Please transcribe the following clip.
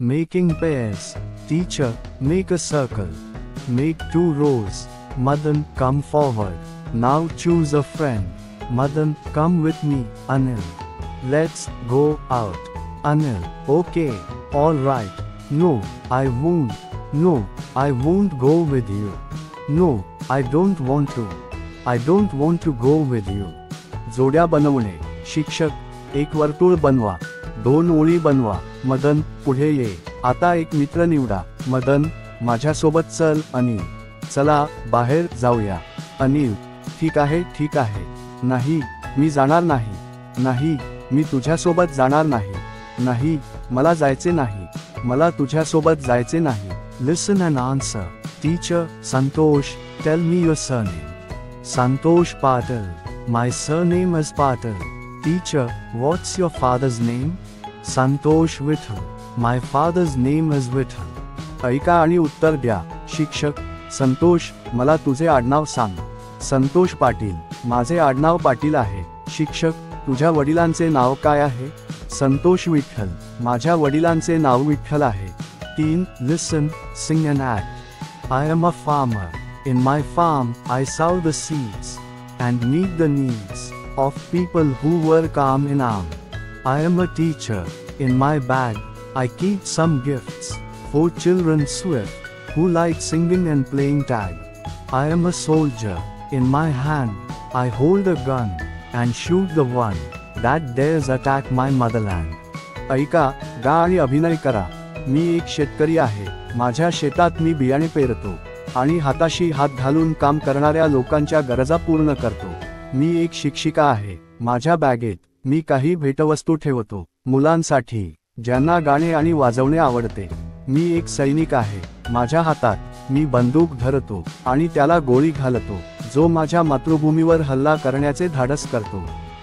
Making pairs. Teacher, make a circle. Make 2 rows. Madan, come forward. Now choose a friend. Madan, come with me. Anil. Let's go out. Anil, okay, alright. No, I won't. No, I won't go with you. No, I don't want to. I don't want to go with you. जोड्या बनवणे. शिक्षक, एक वर्तुळ बनवा. 2 ओळी बनवा. मदन, पुढे ये. आता एक मित्र निवडा. मदन, माझ्यासोबत चल. अनिल, चला बाहेर जाऊया. अनिल, ठीक आहे ठीक आहे. नाही, मी जाणार नाही. नाही, मी तुझ्यासोबत जाणार नाही. नाही, मला जायचे नाही. मला तुझ्यासोबत जायचे नाही. Listen and answer. Teacher, Santosh, tell me your surname. Santosh Patil. My surname is Patil. Teacher, what's your father's name? Santosh Vittal. My father's name is Vittal. ऐका आणि उत्तर द्या. शिक्षक, संतोष, मला तुझे आडनाव सांग. संतोष पाटील. माझे आडनाव पाटील आहे. शिक्षक, तुझ्या वडिलांचे नाव काय आहे? संतोष विठ्ठल. माझ्या वडिलांचे नाव विठ्ठल आहे. 3. Listen, sing and act. I am a farmer. In my farm, I sow the seeds and meet the needs of people who work arm in arm. I am a teacher. In my bag, I keep some gifts for children swift who like singing and playing tag. I am a soldier. In my hand, I hold a gun and shoot the one that dares attack my motherland. ऐका, गा आणि अभिनय करा. मी एक शेतकरी आहे. माझ्या शेतात मी बियाणे पेरतो आणि हाताशी हात घालून काम करणाऱ्या लोकांच्या गरजा पूर्ण करतो. मी एक शिक्षिका आहे. माझ्या बॅगेत मी काही भेटवस्तू ठेवतो मुलांसाठी ज्यांना गाणे आणि वाजवणे आवडते. मी एक सैनिक आहे. माझ्या हातात मी बंदूक धरतो आणि त्याला गोळी घालतो जो माझ्या मातृभूमीवर हल्ला करण्याचे धाडस करतो.